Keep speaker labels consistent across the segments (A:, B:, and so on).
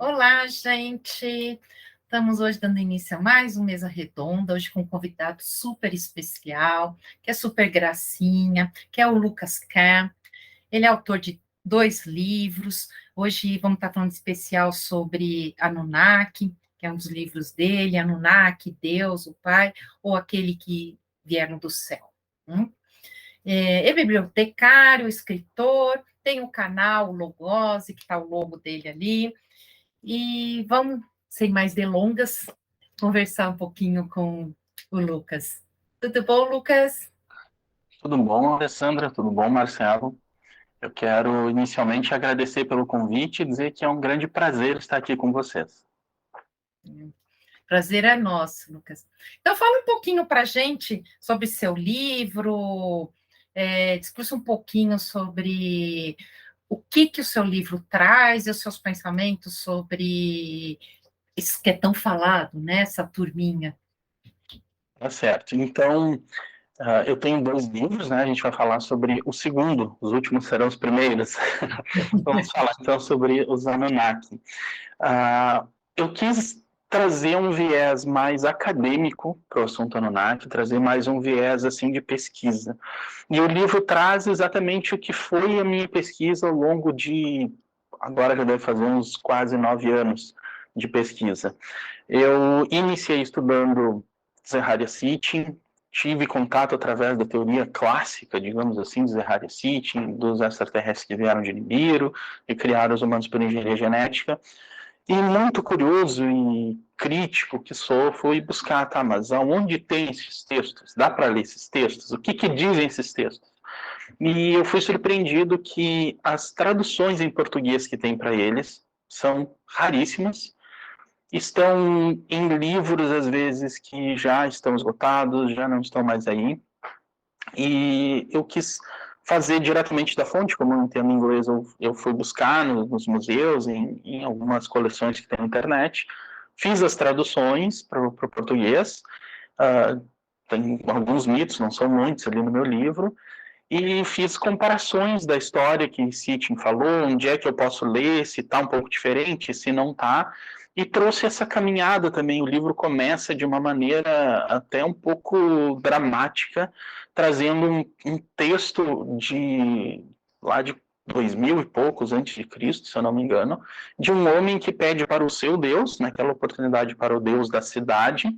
A: Olá, gente! Estamos hoje dando início a mais um Mesa Redonda, hoje com um convidado super especial, que é super gracinha, que é o Lucas Kahn. Ele é autor de 2 livros. Hoje vamos estar falando especial sobre Anunnaki, que é um dos livros dele, Anunnaki, Deus, o Pai, ou aquele que vieram do céu. É bibliotecário, escritor, tem o canal Logose, que está o logo dele ali. E vamos, sem mais delongas, conversar um pouquinho com o Lucas. Tudo bom, Lucas?
B: Tudo bom, Alessandra? Tudo bom, Marcelo? Eu quero inicialmente agradecer pelo convite e dizer que é um grande prazer estar aqui com vocês.
A: Prazer é nosso, Lucas. Então, fala um pouquinho para a gente sobre seu livro, discursa um pouquinho sobre o que o seu livro traz e os seus pensamentos sobre isso que é tão falado, né? Essa turminha.
B: Tá certo. Então, eu tenho 2 livros, né? A gente vai falar sobre o segundo, os últimos serão os primeiros. Vamos falar então sobre os Anunnaki. Eu quis trazer um viés mais acadêmico para o assunto Anunnaki, trazer mais um viés assim de pesquisa. E o livro traz exatamente o que foi a minha pesquisa ao longo de, agora já deve fazer uns quase 9 anos de pesquisa. Eu iniciei estudando Zeharia Sitchin, tive contato através da teoria clássica, digamos assim, de Zeharia Sitchin, dos extraterrestres que vieram de Nibiru e criaram os humanos por engenharia genética. E muito curioso e crítico que sou, fui buscar, tá, mas aonde tem esses textos? Dá para ler esses textos? O que dizem esses textos? E eu fui surpreendido que as traduções em português que tem para eles são raríssimas, estão em livros, às vezes, que já estão esgotados, já não estão mais aí. E eu quis fazer diretamente da fonte, como eu não entendo inglês, eu fui buscar nos museus, em algumas coleções que tem na internet, fiz as traduções para o português, tem alguns mitos, não são muitos ali no meu livro, e fiz comparações da história que Sitchin falou, onde é que eu posso ler, se está um pouco diferente, se não está, e trouxe essa caminhada também. O livro começa de uma maneira até um pouco dramática, trazendo um texto de lá de 2000 e poucos antes de Cristo, se eu não me engano, de um homem que pede para o seu Deus, naquela oportunidade para o Deus da cidade,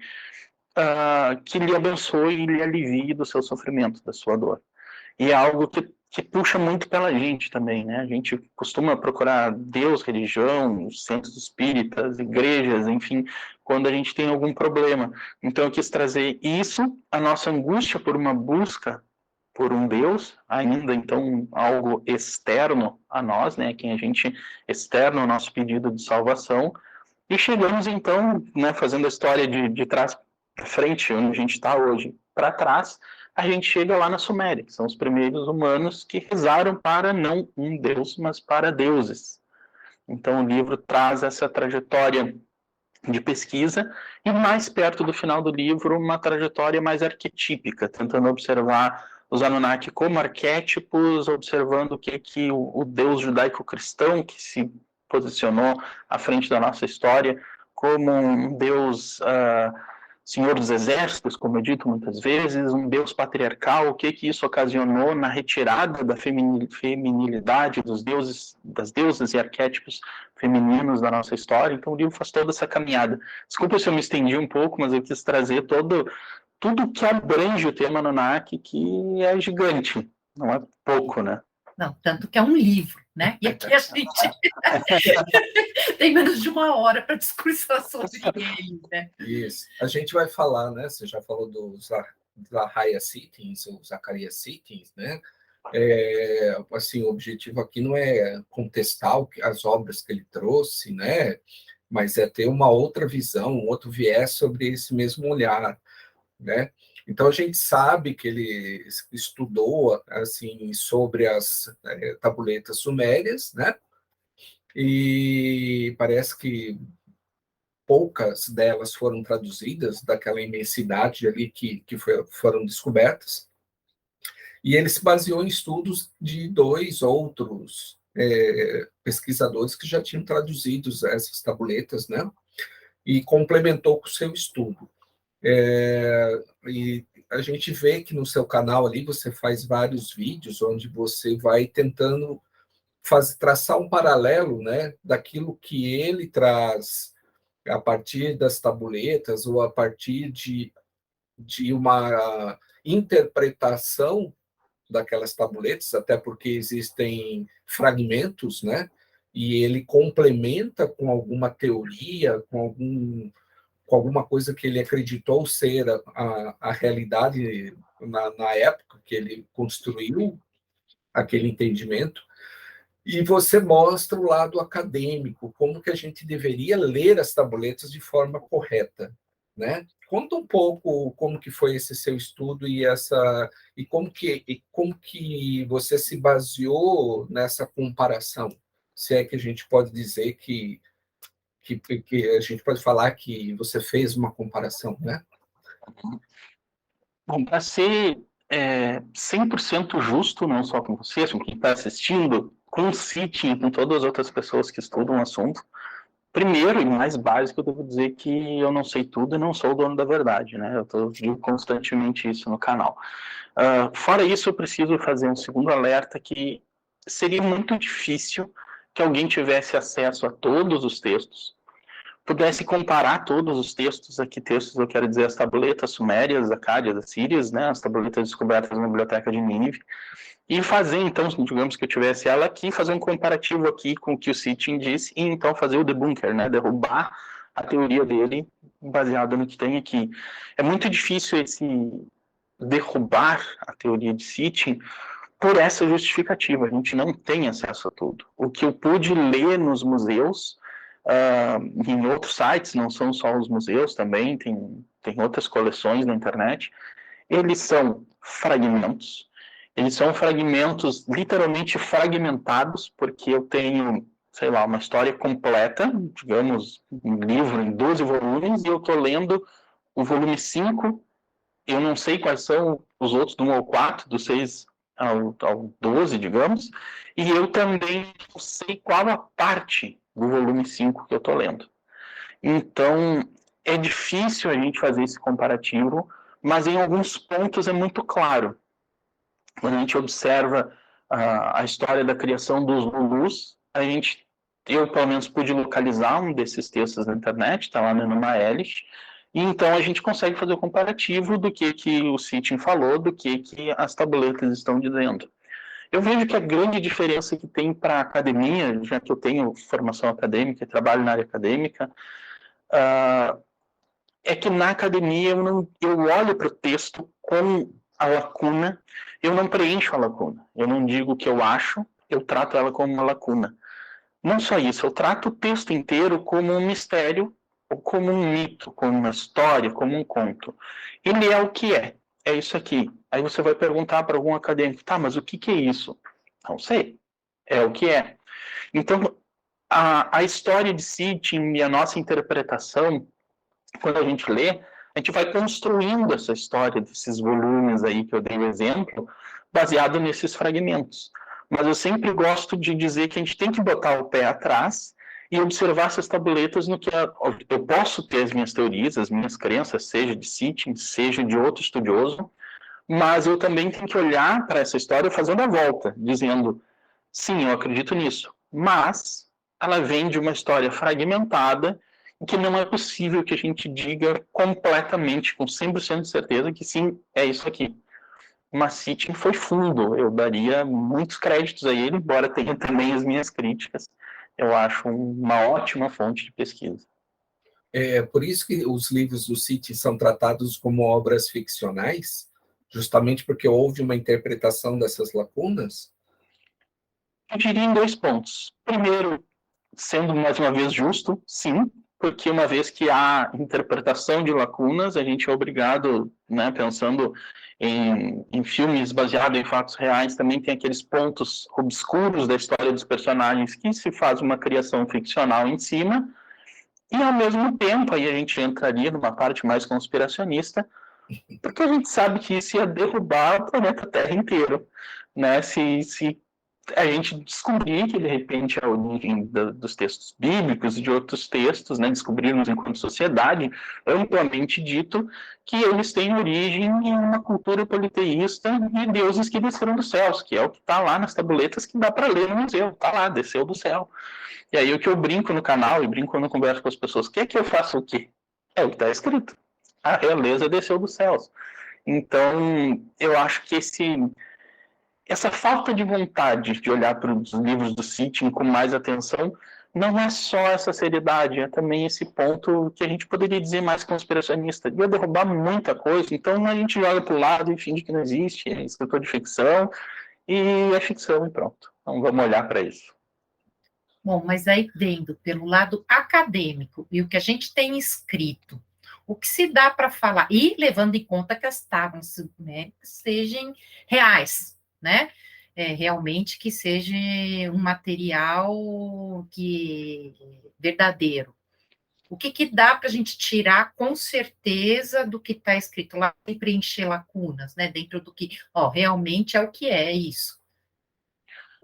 B: que lhe abençoe e lhe alivie do seu sofrimento, da sua dor. E é algo que puxa muito pela gente também, né? A gente costuma procurar Deus, religião, centros espíritas, igrejas, enfim, quando a gente tem algum problema. Então eu quis trazer isso, a nossa angústia por uma busca por um Deus, ainda então algo externo a nós, né? Quem a gente externo ao nosso pedido de salvação. E chegamos então, né, fazendo a história de trás para frente, onde a gente está hoje, para trás, a gente chega lá na Suméria, que são os primeiros humanos que rezaram para não um deus, mas para deuses. Então o livro traz essa trajetória de pesquisa e mais perto do final do livro uma trajetória mais arquetípica, tentando observar os Anunnaki como arquétipos, observando o que o Deus judaico-cristão que se posicionou à frente da nossa história como um Deus Senhor dos Exércitos, como é dito muitas vezes, um Deus patriarcal, o que isso ocasionou na retirada da feminilidade dos deuses, das deusas e arquétipos femininos da nossa história. Então o livro faz toda essa caminhada. Desculpa se eu me estendi um pouco, mas eu quis trazer tudo que abrange o tema Anunnaki, que é gigante, não é pouco, né?
A: Não, tanto que é um livro, né? E aqui a gente tem menos de 1 hora para discursar sobre ele, né?
C: Isso. A gente vai falar, né? Você já falou dos Zaharia Sittins, ou Zacarias Sittins, né? Assim, o objetivo aqui não é contestar as obras que ele trouxe, né? Mas é ter uma outra visão, um outro viés sobre esse mesmo olhar, né? Então a gente sabe que ele estudou assim sobre as tabuletas sumérias, né? E parece que poucas delas foram traduzidas, daquela imensidade ali que foram descobertas. E ele se baseou em estudos de 2 outros pesquisadores que já tinham traduzido essas tabuletas, né? E complementou com o seu estudo. E a gente vê que no seu canal ali você faz vários vídeos onde você vai tentando traçar um paralelo, né, daquilo que ele traz a partir das tabuletas ou a partir de uma interpretação daquelas tabuletas, até porque existem fragmentos, né? E ele complementa com alguma teoria, com alguma coisa que ele acreditou ser a realidade na época que ele construiu aquele entendimento. E você mostra o lado acadêmico, como que a gente deveria ler as tabuletas de forma correta, né? Conta um pouco como que foi esse seu estudo e como que você se baseou nessa comparação, se é que a gente pode dizer que a gente pode falar que você fez uma comparação, né?
B: Bom, para ser 100% justo, não só com vocês, com quem está assistindo, com o Sitchin, com todas as outras pessoas que estudam o assunto, primeiro e mais básico, eu devo dizer que eu não sei tudo e não sou o dono da verdade, né? Eu digo constantemente isso no canal. Fora isso, eu preciso fazer um segundo alerta que seria muito difícil que alguém tivesse acesso a todos os textos, pudesse comparar todos os textos, aqui textos eu quero dizer as tabuletas sumérias, acádias, assírias, né, as tabuletas descobertas na biblioteca de Nínive, e fazer, então, digamos que eu tivesse ela aqui, fazer um comparativo aqui com o que o Sitchin disse, e então fazer o debunker, né, derrubar a teoria dele baseada no que tem aqui. É muito difícil esse derrubar a teoria de Sitchin por essa justificativa, a gente não tem acesso a tudo. O que eu pude ler nos museus, em outros sites, não são só os museus também, tem outras coleções na internet, eles são fragmentos literalmente fragmentados, porque eu tenho, sei lá, uma história completa, digamos, um livro em 12 volumes, e eu estou lendo o volume 5, eu não sei quais são os outros, do 1 ao 4, do 6 ao 12, digamos, e eu também não sei qual a parte do volume 5 que eu estou lendo. Então, é difícil a gente fazer esse comparativo, mas em alguns pontos é muito claro. Quando a gente observa a história da criação dos Lulus, eu pelo menos pude localizar um desses textos na internet, está lá no Numa Elish, e então a gente consegue fazer o comparativo do que o Sitchin falou, do que as tabuletas estão dizendo. Eu vejo que a grande diferença que tem para a academia, já que eu tenho formação acadêmica e trabalho na área acadêmica, é que na academia eu olho para o texto com a lacuna, eu não preencho a lacuna. Eu não digo o que eu acho, eu trato ela como uma lacuna. Não só isso, eu trato o texto inteiro como um mistério, ou como um mito, como uma história, como um conto. Ele é o que é isso aqui. Aí você vai perguntar para algum acadêmico, tá, mas o que é isso? Não sei, é o que é. Então, a história de Sitchin e a nossa interpretação, quando a gente lê, a gente vai construindo essa história desses volumes aí que eu dei o exemplo, baseado nesses fragmentos. Mas eu sempre gosto de dizer que a gente tem que botar o pé atrás e observar essas tabuletas no que eu posso ter as minhas teorias, as minhas crenças, seja de Sitchin, seja de outro estudioso, mas eu também tenho que olhar para essa história fazendo a volta, dizendo, sim, eu acredito nisso, mas ela vem de uma história fragmentada que não é possível que a gente diga completamente, com 100% de certeza, que sim, é isso aqui. Mas Sitchin foi fundo, eu daria muitos créditos a ele, embora tenha também as minhas críticas. Eu acho uma ótima fonte de pesquisa.
C: É por isso que os livros do Sitchin são tratados como obras ficcionais, justamente porque houve uma interpretação dessas lacunas?
B: Eu diria em 2 pontos. Primeiro, sendo mais uma vez justo, sim, porque uma vez que há interpretação de lacunas, a gente é obrigado, né, pensando em filmes baseados em fatos reais, também tem aqueles pontos obscuros da história dos personagens que se faz uma criação ficcional em cima, e ao mesmo tempo, aí a gente entraria numa parte mais conspiracionista, porque a gente sabe que isso ia derrubar o planeta Terra inteiro, né, se a gente descobrir que, de repente, a origem dos textos bíblicos e de outros textos, né, descobrirmos enquanto sociedade, amplamente dito, que eles têm origem em uma cultura politeísta de deuses que desceram dos céus, que é o que está lá nas tabuletas que dá para ler no museu, está lá, desceu do céu. E aí o que eu brinco no canal e brinco quando eu converso com as pessoas, o que é que eu faço o quê? É o que está escrito. A realeza desceu dos céus. Então, eu acho que essa falta de vontade de olhar para os livros do Sitchin com mais atenção não é só essa seriedade, é também esse ponto que a gente poderia dizer mais conspiracionista. Ia derrubar muita coisa, então a gente joga para o lado e finge que não existe, é escritor de ficção, e é ficção e pronto. Então vamos olhar para isso.
A: Bom, mas aí vendo pelo lado acadêmico e o que a gente tem escrito, o que se dá para falar, e levando em conta que as tábuas, né, sejam reais, né? Realmente que seja um material verdadeiro. O que dá para a gente tirar com certeza do que está escrito lá e preencher lacunas, né? Dentro do que, realmente é o que é isso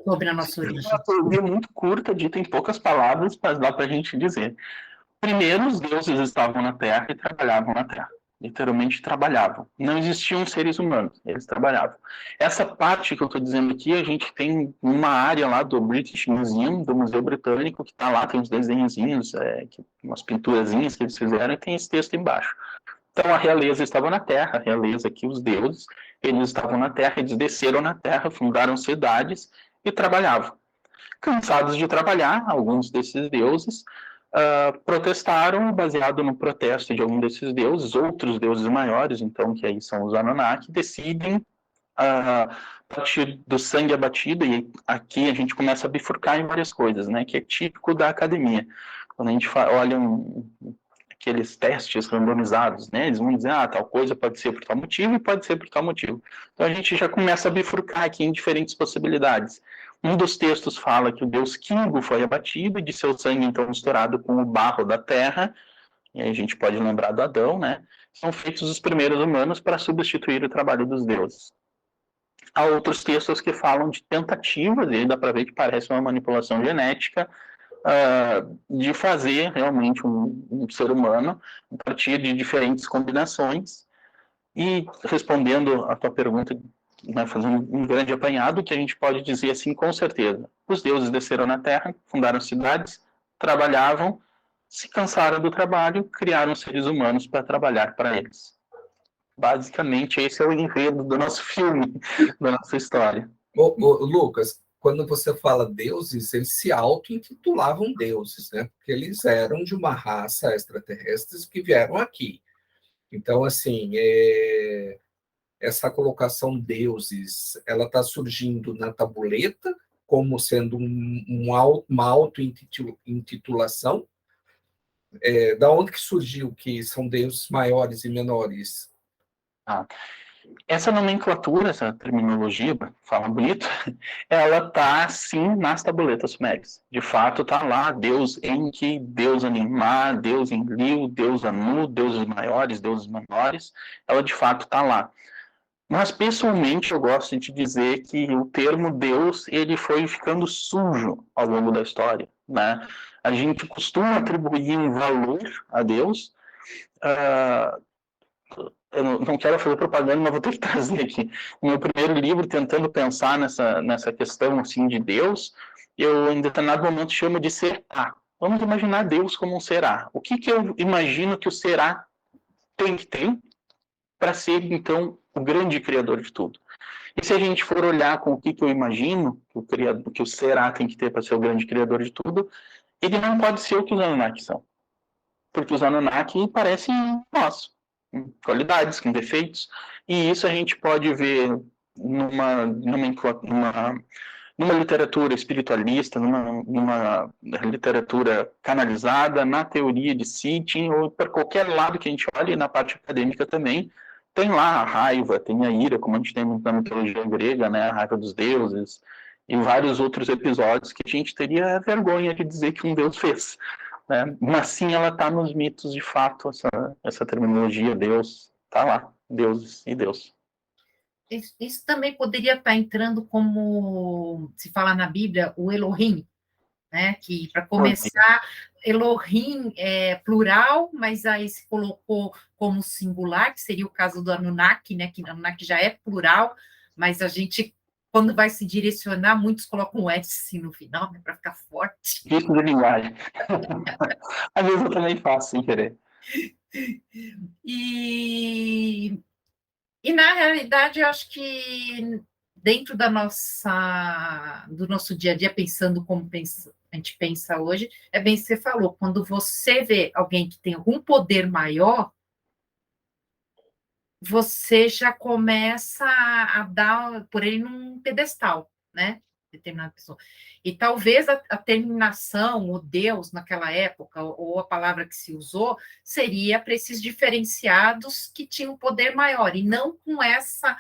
A: sobre a nossa origem.
B: É uma teoria muito curta, dita em poucas palavras, mas dá para a gente dizer. Primeiro, os deuses estavam na Terra e trabalhavam na Terra. Literalmente trabalhavam. Não existiam seres humanos, eles trabalhavam. Essa parte que eu estou dizendo aqui, a gente tem uma área lá do British Museum, do Museu Britânico, que está lá, tem uns desenhozinhos, umas pinturazinhas que eles fizeram, e tem esse texto embaixo. Então, a realeza estava na Terra, a realeza aqui, os deuses, eles estavam na Terra, eles desceram na Terra, fundaram cidades e trabalhavam. Cansados de trabalhar, alguns desses deuses protestaram, baseado no protesto de algum desses deuses, outros deuses maiores, então, que aí são os Anunnaki, decidem, a partir do sangue abatido, e aqui a gente começa a bifurcar em várias coisas, né, que é típico da academia. Quando a gente olha aqueles testes randomizados, né, eles vão dizer, tal coisa pode ser por tal motivo e pode ser por tal motivo. Então a gente já começa a bifurcar aqui em diferentes possibilidades. Um dos textos fala que o deus Kingo foi abatido e de seu sangue então misturado com o barro da terra, e aí a gente pode lembrar do Adão, né? São feitos os primeiros humanos para substituir o trabalho dos deuses. Há outros textos que falam de tentativas, e aí dá para ver que parece uma manipulação genética, de fazer realmente um ser humano a partir de diferentes combinações. E respondendo a tua pergunta, né, fazendo um grande apanhado, que a gente pode dizer assim com certeza: os deuses desceram na Terra, fundaram cidades, trabalhavam, se cansaram do trabalho, criaram seres humanos para trabalhar para eles. Basicamente, esse é o enredo do nosso filme, da nossa história.
C: Lucas, quando você fala deuses, eles se auto-intitulavam deuses, né? Porque eles eram de uma raça extraterrestre que vieram aqui. Então, assim, essa colocação deuses, ela está surgindo na tabuleta como sendo uma auto-intitulação. Da onde que surgiu que são deuses maiores e menores?
B: Essa nomenclatura, essa terminologia, fala bonito, ela está, sim, nas tabuletas sumérias. De fato, está lá Deus Enki, Deus Animá, Deus Enlil, Deus Anu, deuses maiores, deuses menores. Ela, de fato, está lá. Mas, pessoalmente, eu gosto de dizer que o termo Deus, ele foi ficando sujo ao longo da história, né? A gente costuma atribuir um valor a Deus. Eu não quero fazer propaganda, mas vou ter que trazer aqui o meu primeiro livro, tentando pensar nessa questão assim, de Deus. Eu, em determinado momento, chamo de será. Vamos imaginar Deus como um será. O que eu imagino que o será tem que ter para ser, então, o grande criador de tudo? E se a gente for olhar com o que eu imagino que o será tem que ter para ser o grande criador de tudo, ele não pode ser o que os Anunnaki são. Porque os Anunnaki parecem nós, com qualidades, com defeitos. E isso a gente pode ver numa literatura espiritualista, numa literatura canalizada, na teoria de Sitchin, ou para qualquer lado que a gente olhe, na parte acadêmica também, tem lá a raiva, tem a ira, como a gente tem na mitologia grega, né, a raiva dos deuses, e vários outros episódios que a gente teria vergonha de dizer que um deus fez. Né? Mas sim, ela está nos mitos, de fato, essa terminologia, Deus, está lá, deuses e Deus.
A: isso também poderia estar entrando como se fala na Bíblia, o Elohim, né? Que para começar, Elohim é plural, mas aí se colocou como singular, que seria o caso do Anunnaki, né? Que Anunnaki já é plural, mas a gente, quando vai se direcionar, muitos colocam um S no final, né? Para ficar forte.
B: Risco de linguagem. Às vezes eu também faço sem querer.
A: E na realidade, eu acho que dentro do nosso dia a dia, pensando como a gente pensa hoje, é bem que você falou, quando você vê alguém que tem algum poder maior, você já começa a dar por ele num pedestal, né? Determinada pessoa. E talvez a terminação, o Deus, naquela época, ou a palavra que se usou, seria para esses diferenciados que tinham poder maior, e não com essa.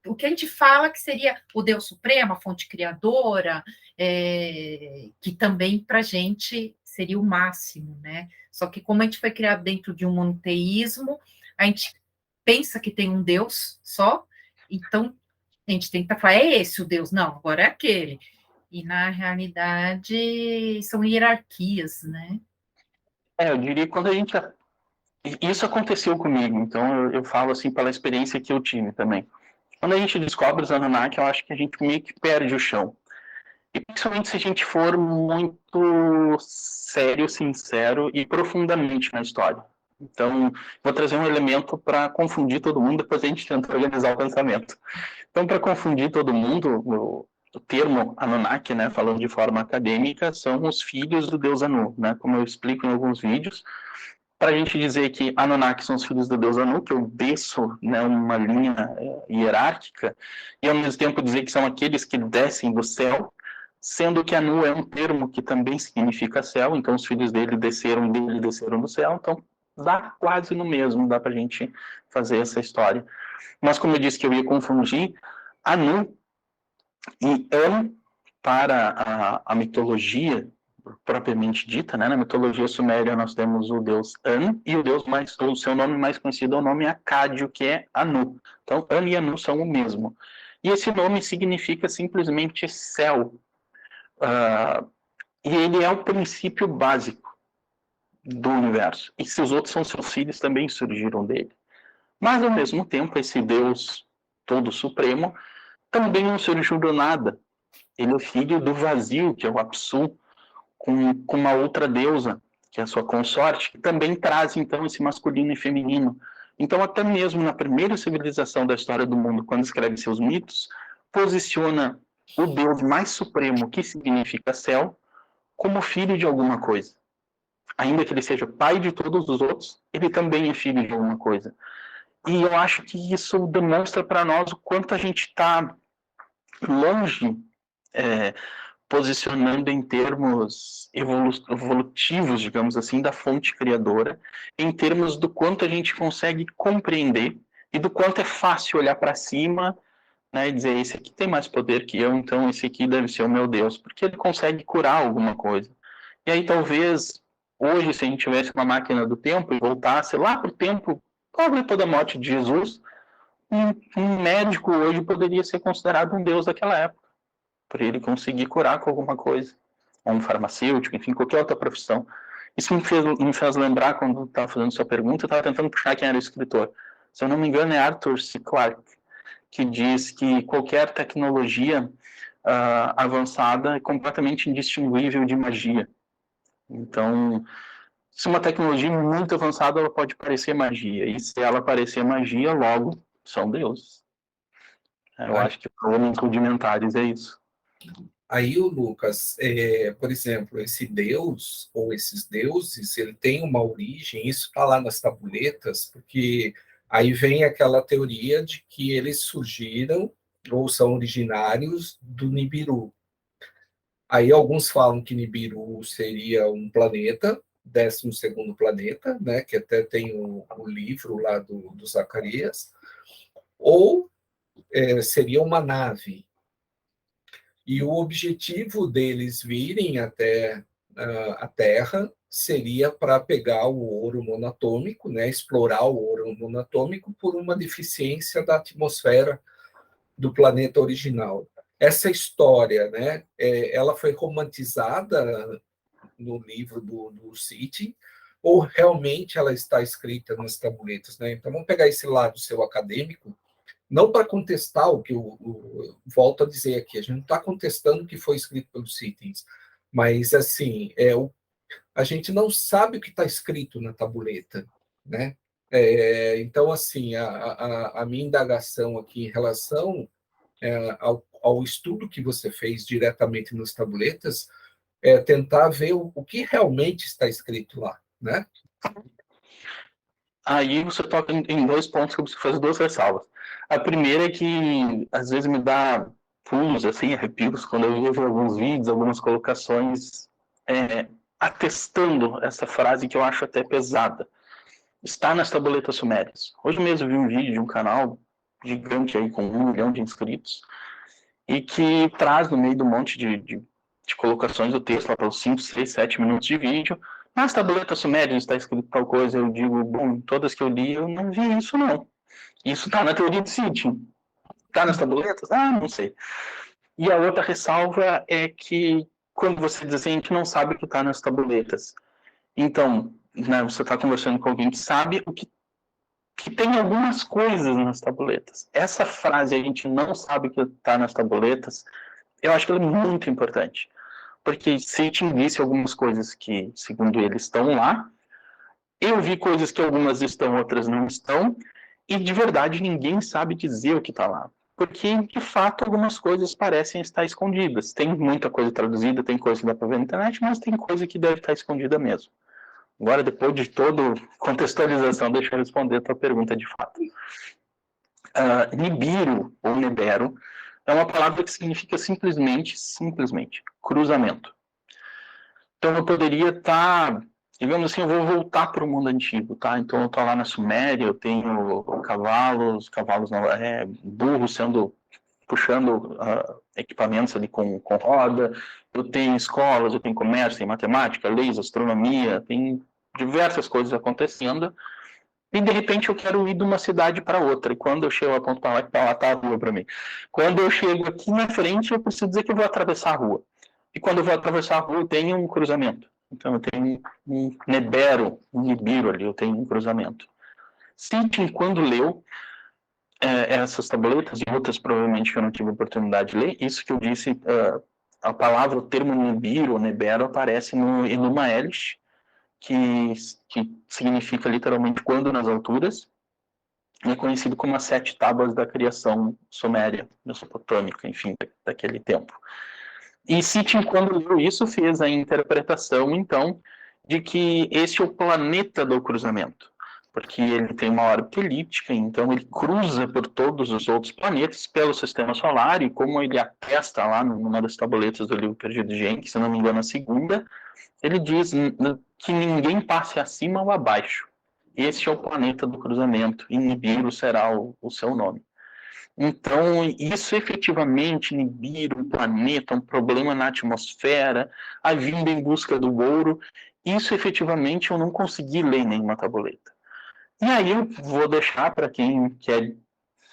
A: O que a gente fala que seria o Deus Supremo, a fonte criadora, que também para a gente seria o máximo, né? Só que como a gente foi criado dentro de um monoteísmo, a gente pensa que tem um Deus só, então a gente tenta falar, é esse o Deus? Não, agora é aquele. E na realidade são hierarquias, né?
B: Eu diria que quando a gente... Isso aconteceu comigo, então eu falo assim pela experiência que eu tive também. Quando a gente descobre os Anunnaki, eu acho que a gente meio que perde o chão. E principalmente se a gente for muito sério, sincero e profundamente na história. Então, vou trazer um elemento para confundir todo mundo, depois a gente tenta organizar o pensamento. Então, para confundir todo mundo, o termo Anunnaki, né, falando de forma acadêmica, são os filhos do deus Anu, né, como eu explico em alguns vídeos. Para a gente dizer que Anunnaki são os filhos do deus Anu, que eu desço, né, uma linha hierárquica, e ao mesmo tempo dizer que são aqueles que descem do céu, sendo que Anu é um termo que também significa céu, então os filhos dele desceram do céu, então dá quase no mesmo, dá para a gente fazer essa história. Mas como eu disse que eu ia confundir, Anu e An, para a mitologia propriamente dita, né? Na mitologia suméria nós temos o deus An e o seu nome mais conhecido é o nome acádio, que é Anu. Então, An e Anu são o mesmo. E esse nome significa simplesmente céu. E ele é o princípio básico do universo. E se os outros são seus filhos, também surgiram dele. Mas, ao mesmo tempo, esse Deus todo supremo também não surgiu do nada. Ele é filho do vazio, que é o Apsu, com uma outra deusa, que é a sua consorte, que também traz, então, esse masculino e feminino. Então, até mesmo na primeira civilização da história do mundo, quando escreve seus mitos, posiciona o Deus mais supremo, que significa céu, como filho de alguma coisa. Ainda que ele seja pai de todos os outros, ele também é filho de alguma coisa. E eu acho que isso demonstra para nós o quanto a gente está longe, posicionando em termos evolutivos, digamos assim, da fonte criadora, em termos do quanto a gente consegue compreender e do quanto é fácil olhar para cima, né, e dizer, esse aqui tem mais poder que eu, então esse aqui deve ser o meu Deus, porque ele consegue curar alguma coisa. E aí talvez, hoje, se a gente tivesse uma máquina do tempo e voltasse lá para o tempo, logo depois da morte de Jesus, um médico hoje poderia ser considerado um Deus daquela época, por ele conseguir curar com alguma coisa, ou um farmacêutico, enfim, qualquer outra profissão. Isso me fez lembrar, quando estava fazendo sua pergunta, eu estava tentando puxar quem era o escritor. Se eu não me engano, é Arthur C. Clarke, que diz que qualquer tecnologia avançada é completamente indistinguível de magia. Então, se uma tecnologia muito avançada, ela pode parecer magia, e se ela parecer magia, logo são deuses. Eu acho que para homens rudimentares é isso.
C: Aí o Lucas, por exemplo, esse Deus ou esses deuses, ele tem uma origem, isso está lá nas tabuletas, porque aí vem aquela teoria de que eles surgiram ou são originários do Nibiru. Aí alguns falam que Nibiru seria um planeta, 12º planeta, né, que até tem o livro lá do Zacarias, ou seria uma nave. E o objetivo deles virem até a Terra seria para pegar o ouro monatômico, né, explorar o ouro monatômico por uma deficiência da atmosfera do planeta original. Essa história, né, ela foi romantizada no livro do City, ou realmente ela está escrita nas tabuletas, né? Então vamos pegar esse lado seu acadêmico, não para contestar o que eu volto a dizer aqui, a gente não está contestando o que foi escrito pelos Citins, mas assim, a gente não sabe o que está escrito na tabuleta, né? Então, assim, a minha indagação aqui em relação ao estudo que você fez diretamente nas tabuletas é tentar ver o que realmente está escrito lá, né?
B: Aí você toca em dois pontos que eu preciso fazer duas ressalvas. A primeira é que às vezes me dá pulos, assim, arrepios, quando eu vejo alguns vídeos, algumas colocações atestando essa frase que eu acho até pesada. Está nas tabuletas sumérias. Hoje mesmo eu vi um vídeo de um canal gigante aí com 1 milhão de inscritos e que traz no meio do monte de colocações do texto, lá pelos 5, 6, 7 minutos de vídeo, nas tabuletas sumérias está escrito tal coisa, eu digo, bom, todas que eu li, eu não vi isso não. Isso está na teoria de Sitchin. Está nas tabuletas? Ah, não sei. E a outra ressalva é que quando você diz assim, a gente não sabe o que está nas tabuletas. Então, né, você está conversando com alguém que sabe o que tem algumas coisas nas tabuletas. Essa frase, a gente não sabe o que está nas tabuletas, eu acho que ela é muito importante. Porque Sitchin disse algumas coisas que, segundo ele, estão lá. Eu vi coisas que algumas estão, outras não estão. E, de verdade, ninguém sabe dizer o que está lá. Porque, de fato, algumas coisas parecem estar escondidas. Tem muita coisa traduzida, tem coisa que dá para ver na internet, mas tem coisa que deve estar escondida mesmo. Agora, depois de toda contextualização, deixa eu responder a tua pergunta de fato. Nibiru, ou Nebero, é uma palavra que significa simplesmente, cruzamento. Então eu poderia estar, digamos assim, eu vou voltar para o mundo antigo, tá? Então eu estou lá na Suméria, eu tenho cavalos burros puxando equipamentos ali com roda, eu tenho escolas, eu tenho comércio, tem matemática, leis, astronomia, tem diversas coisas acontecendo, e de repente eu quero ir de uma cidade para outra, e quando eu chego, eu aponto para lá, que lá está a rua para mim. Quando eu chego aqui na frente, eu preciso dizer que eu vou atravessar a rua. E quando eu vou atravessar a rua, eu tenho um cruzamento. Então eu tenho um Nebero, um Nibiru ali, eu tenho um cruzamento. Sitchin, quando leu essas tabletas, e outras provavelmente que eu não tive oportunidade de ler, isso que eu disse, a palavra, o termo Nibiru, ou Nebero, aparece no Enuma Elish, que significa literalmente quando nas alturas, e é conhecido como as 7 tábuas da criação suméria, mesopotâmica, enfim, daquele tempo. E Sitchin, quando leu isso, fez a interpretação, então, de que esse é o planeta do cruzamento, porque ele tem uma órbita elíptica, então ele cruza por todos os outros planetas pelo sistema solar, e como ele atesta lá numa das tabuletas do livro Perdido de Genki, se não me engano a segunda, ele diz que ninguém passe acima ou abaixo. Esse é o planeta do cruzamento, e Nibiru será o seu nome. Então, isso efetivamente, Nibiru, um planeta, um problema na atmosfera, a vinda em busca do ouro, isso efetivamente eu não consegui ler em nenhuma tabuleta. E aí eu vou deixar para quem quer,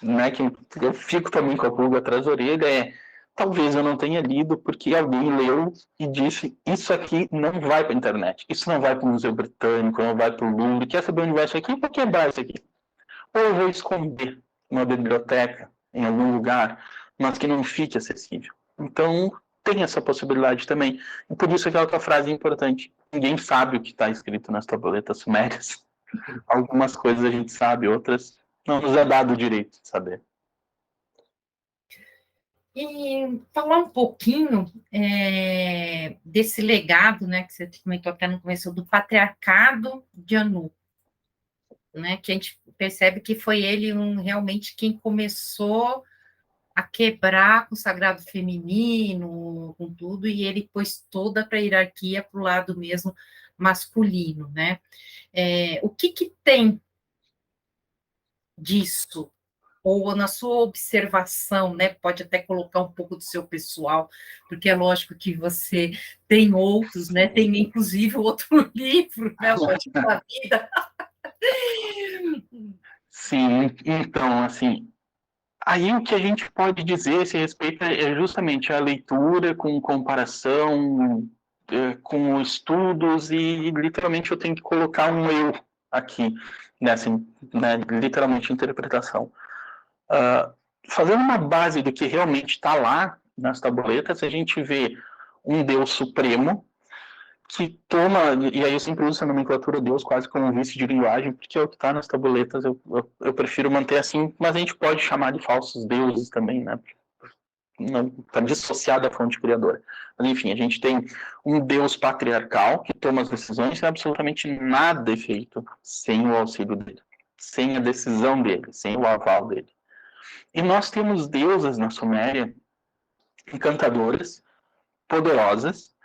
B: né, que eu fico também com a pulga atrás da orelha, talvez eu não tenha lido porque alguém leu e disse, isso aqui não vai para a internet, isso não vai para o Museu Britânico, não vai para o Louvre, quer saber onde vai isso aqui? Vou quebrar isso aqui. Ou eu vou esconder numa biblioteca, em algum lugar, mas que não fique acessível. Então, tem essa possibilidade também. E por isso aquela tua frase é importante. Ninguém sabe o que está escrito nas tabuletas sumérias. Algumas coisas a gente sabe, outras não nos é dado o direito de saber.
A: E falar um pouquinho desse legado, né, que você comentou até no começo, do patriarcado de Anu, né, que a gente percebe que foi ele realmente quem começou a quebrar com o sagrado feminino, com tudo, e ele pôs toda a hierarquia para o lado mesmo masculino, né? O que tem disso ou na sua observação, né? Pode até colocar um pouco do seu pessoal, porque é lógico que você tem outros, né? Tem inclusive outro livro, né? O Lógico da Vida.
B: Sim, então, assim, aí o que a gente pode dizer a esse respeito é justamente a leitura com comparação, com estudos, e literalmente eu tenho que colocar um eu aqui, nessa, né, literalmente interpretação. Fazendo uma base do que realmente está lá nas tabuletas, a gente vê um Deus supremo, que toma, e aí eu sempre uso essa nomenclatura Deus quase como um vício de linguagem, porque é o que está nas tabuletas, eu prefiro manter assim, mas a gente pode chamar de falsos deuses também, né? Não está dissociado da fonte criadora. Mas enfim, a gente tem um Deus patriarcal que toma as decisões e absolutamente nada é feito sem o auxílio dele, sem a decisão dele, sem o aval dele. E nós temos deusas na Suméria encantadoras, poderosas,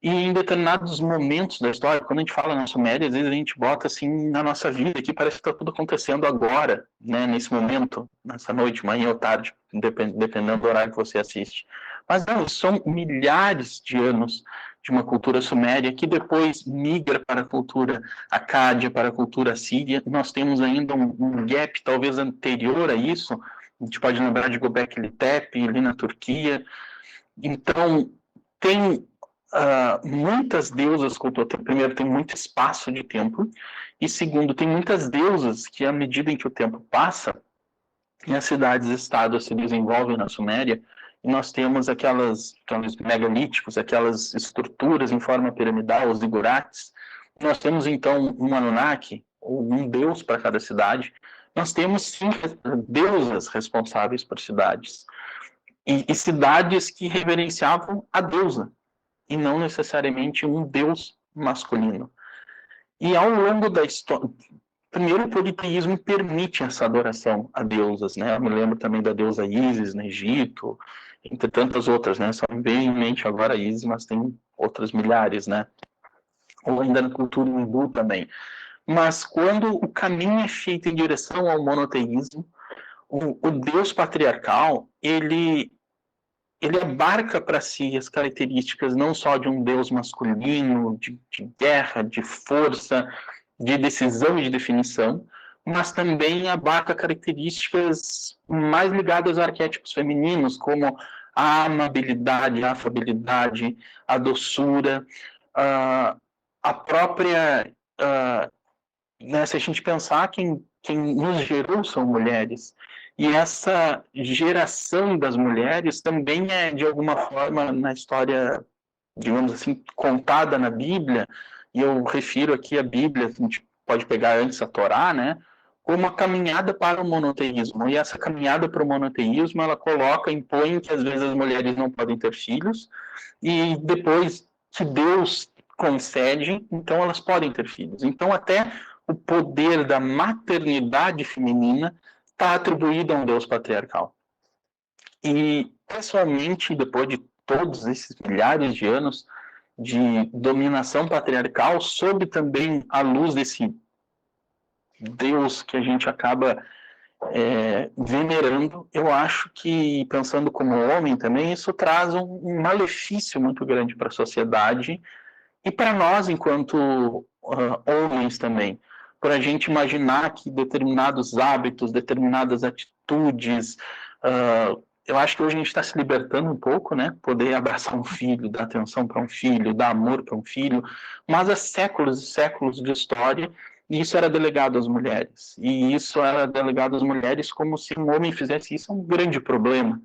B: e em determinados momentos da história, quando a gente fala na Suméria, às vezes a gente bota assim na nossa vida, que parece que está tudo acontecendo agora, né, nesse momento, nessa noite, manhã ou tarde, dependendo do horário que você assiste. Mas não, são milhares de anos de uma cultura suméria que depois migra para a cultura acádia, para a cultura síria. Nós temos ainda um gap talvez anterior a isso, a gente pode lembrar de Göbekli Tepe, ali na Turquia. Então, tem muitas deusas cultuais. Primeiro, tem muito espaço de tempo, e segundo, tem muitas deusas que, à medida em que o tempo passa, e as cidades-estados se desenvolvem na Suméria, e nós temos aqueles megalíticos, aquelas estruturas em forma piramidal, os zigurates. Nós temos, então, um Anunnaki, ou um deus para cada cidade. Nós temos, sim, deusas responsáveis por cidades. E cidades que reverenciavam a deusa, e não necessariamente um deus masculino. E ao longo da história, primeiro o politeísmo permite essa adoração a deusas, né? Eu me lembro também da deusa Ísis no Egito, entre tantas outras, né? Só me vem em mente agora Ísis, mas tem outras milhares, né? Ou ainda na cultura hindu também. Mas quando o caminho é feito em direção ao monoteísmo, o deus patriarcal, ele abarca para si as características não só de um deus masculino, de guerra, de força, de decisão e de definição, mas também abarca características mais ligadas a arquétipos femininos, como a amabilidade, a afabilidade, a doçura, a própria... né, se a gente pensar, quem nos gerou são mulheres. E essa geração das mulheres também é, de alguma forma, na história, digamos assim, contada na Bíblia, e eu refiro aqui a Bíblia, a gente pode pegar antes a Torá, né, como uma caminhada para o monoteísmo. E essa caminhada para o monoteísmo, ela coloca, impõe que às vezes as mulheres não podem ter filhos, e depois que Deus concede, então elas podem ter filhos. Então até o poder da maternidade feminina está atribuído a um Deus patriarcal. E, pessoalmente, depois de todos esses milhares de anos de dominação patriarcal, sob também a luz desse Deus que a gente acaba venerando, eu acho que, pensando como homem também, isso traz um malefício muito grande para a sociedade e para nós, enquanto homens também, por a gente imaginar que determinados hábitos, determinadas atitudes, eu acho que hoje a gente está se libertando um pouco, né? Poder abraçar um filho, dar atenção para um filho, dar amor para um filho, mas há séculos e séculos de história, isso era delegado às mulheres. E isso era delegado às mulheres como se um homem fizesse isso, é um grande problema.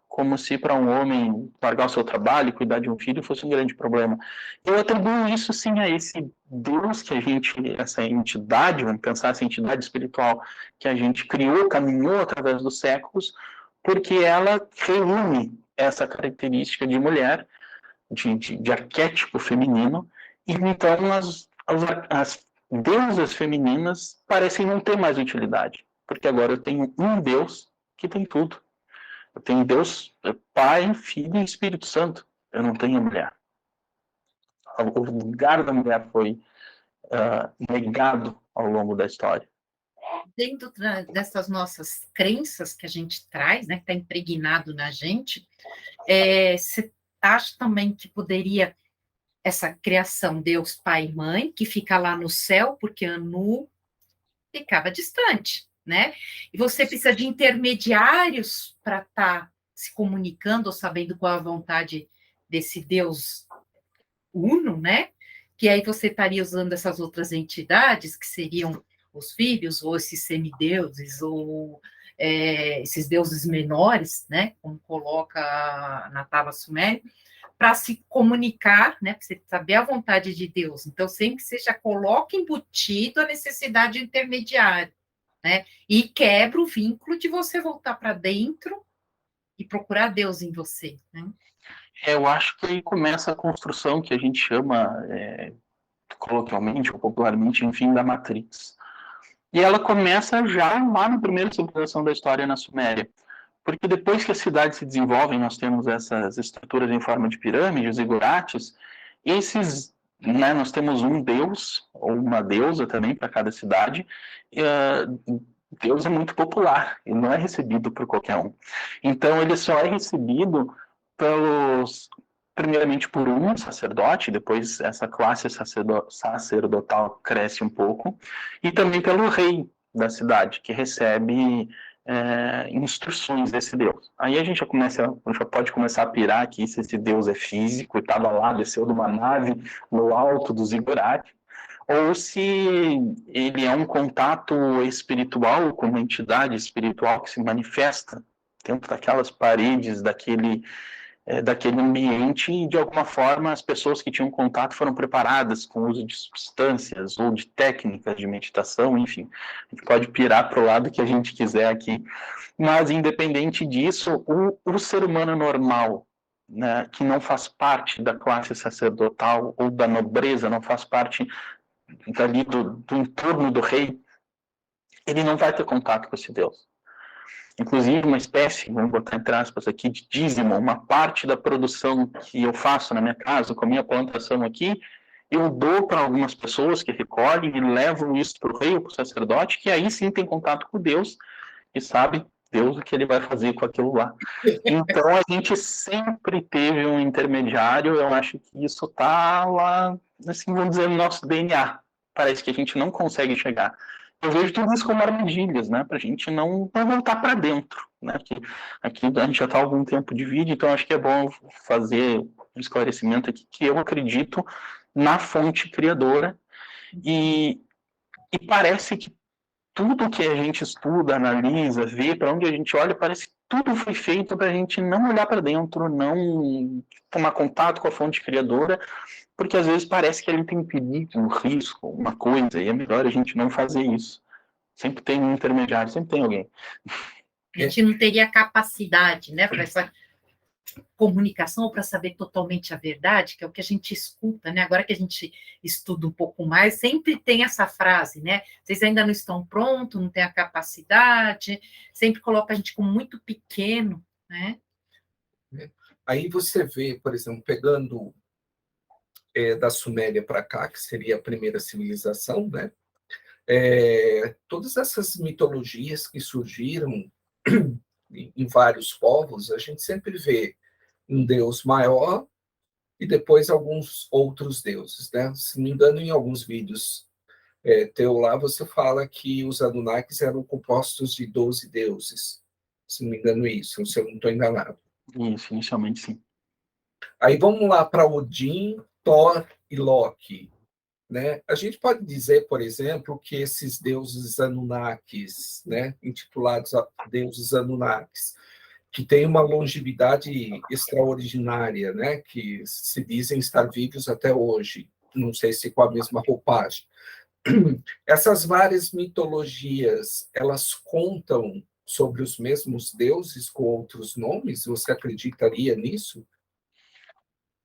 B: Como se para um homem largar o seu trabalho e cuidar de um filho fosse um grande problema. Eu atribuo isso sim a esse Deus que a gente, essa entidade, vamos pensar essa entidade espiritual que a gente criou, caminhou através dos séculos, porque ela reúne essa característica de mulher, de arquétipo feminino, e então as deusas femininas parecem não ter mais utilidade, porque agora eu tenho um Deus que tem tudo. Eu tenho Deus, Pai, Filho e Espírito Santo. Eu não tenho mulher. O lugar da mulher foi negado ao longo da história.
A: dentro dessas nossas crenças que a gente traz, né, que está impregnado na gente, você acha também que poderia essa criação Deus, Pai e Mãe, que fica lá no céu, porque Anu ficava distante, né? E você precisa de intermediários para estar se comunicando ou sabendo qual a vontade desse Deus uno, né? Que aí você estaria usando essas outras entidades, que seriam os filhos, ou esses semideuses, ou esses deuses menores, né? Como coloca na Tábua Suméria, para se comunicar, né? Para você saber a vontade de Deus. Então, sempre que você já coloca embutido a necessidade de intermediário, né? E quebra o vínculo de você voltar para dentro e procurar Deus em você, né?
B: Eu acho que aí começa a construção que a gente chama, coloquialmente ou popularmente, enfim, da Matrix. E ela começa já lá na primeira civilização da história na Suméria. Porque depois que as cidades se desenvolvem, nós temos essas estruturas em forma de pirâmide, os zigurates, né, nós temos um deus, ou uma deusa também para cada cidade, e, Deus é muito popular, e não é recebido por qualquer um. Então, ele só é recebido primeiramente por um sacerdote, depois essa classe sacerdotal cresce um pouco, e também pelo rei da cidade, que recebe instruções desse Deus. Aí a gente já pode começar a pirar aqui se esse Deus é físico e estava lá, desceu de uma nave no alto do zigurate, ou se ele é um contato espiritual com uma entidade espiritual que se manifesta dentro daquelas paredes, daquele ambiente, e de alguma forma as pessoas que tinham contato foram preparadas com o uso de substâncias ou de técnicas de meditação, enfim, a gente pode pirar para o lado que a gente quiser aqui, mas independente disso, o ser humano normal, né, que não faz parte da classe sacerdotal ou da nobreza, não faz parte ali do entorno do rei, ele não vai ter contato com esse Deus. Inclusive, uma espécie, vamos botar entre aspas aqui, de dízimo, uma parte da produção que eu faço na minha casa, com a minha plantação aqui, eu dou para algumas pessoas que recolhem e levam isso para o rei ou para o sacerdote, que aí sim tem contato com Deus e sabe Deus o que ele vai fazer com aquilo lá. Então, a gente sempre teve um intermediário, eu acho que isso está lá, assim, vamos dizer, no nosso DNA. Parece que a gente não consegue chegar. Eu vejo tudo isso como armadilhas, né? Para a gente não voltar para dentro, né? Aqui a gente já está há algum tempo de vídeo, então acho que é bom fazer um esclarecimento aqui que eu acredito na fonte criadora e parece que tudo que a gente estuda, analisa, vê, para onde a gente olha, parece que tudo foi feito para a gente não olhar para dentro, não tomar contato com a fonte criadora, porque às vezes parece que ele tem perigo, um risco, uma coisa, e é melhor a gente não fazer isso. Sempre tem um intermediário, sempre tem alguém.
A: A gente não teria capacidade, né, para essa comunicação ou para saber totalmente a verdade, que é o que a gente escuta, né? Agora que a gente estuda um pouco mais, sempre tem essa frase, né? Vocês ainda não estão prontos, não têm a capacidade, sempre coloca a gente como muito pequeno, né?
C: Aí você vê, por exemplo, pegando da Suméria para cá, que seria a primeira civilização, né? Todas essas mitologias que surgiram em vários povos, a gente sempre vê um deus maior e depois alguns outros deuses, né? Se não me engano, em alguns vídeos teu lá, você fala que os Anunnakis eram compostos de 12 deuses. Se não me engano isso, se eu não estou enganado.
B: Isso, inicialmente sim.
C: Aí vamos lá para Odin, Thor e Loki. Né? A gente pode dizer, por exemplo, que esses deuses Anunnakis, né, intitulados deuses Anunnakis, que têm uma longevidade extraordinária, né, que se dizem estar vivos até hoje, não sei se com a mesma roupagem. Essas várias mitologias, elas contam sobre os mesmos deuses com outros nomes? Você acreditaria nisso?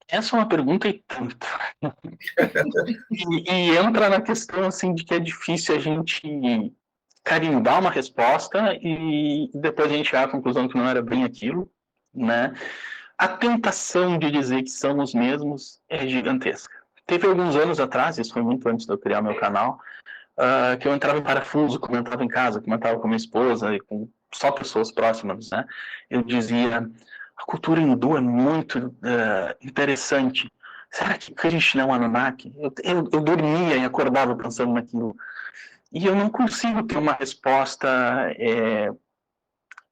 B: Essa é uma pergunta e tanto. e entra na questão assim, de que é difícil a gente carimbar uma resposta e depois a gente chegar à conclusão que não era bem aquilo, né? A tentação de dizer que são os mesmos é gigantesca. Teve alguns anos atrás, isso foi muito antes de eu criar meu canal, que eu entrava em parafuso, comentava em casa, comentava com minha esposa e com só pessoas próximas, né? Eu dizia, a cultura hindu é muito interessante. Será que Krishna é um Anunnaki? Eu dormia e acordava pensando naquilo. E eu não consigo ter uma resposta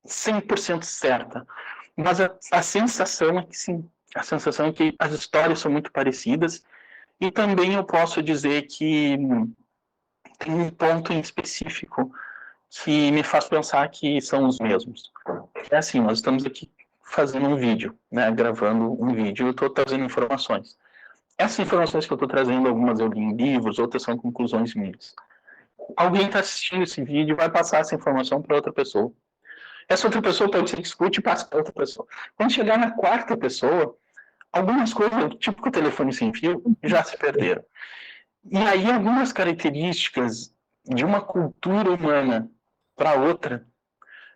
B: 100% certa. Mas a sensação é que sim. A sensação é que as histórias são muito parecidas. E também eu posso dizer que tem um ponto em específico que me faz pensar que são os mesmos. É assim, nós estamos aqui fazendo um vídeo, né, gravando um vídeo, eu estou trazendo informações. Essas informações que eu estou trazendo, algumas eu li em livros, outras são conclusões minhas. Alguém está assistindo esse vídeo e vai passar essa informação para outra pessoa. Essa outra pessoa pode ser que escute e passe para outra pessoa. Quando chegar na quarta pessoa, algumas coisas, tipo que o telefone sem fio, já se perderam. E aí algumas características de uma cultura humana para outra,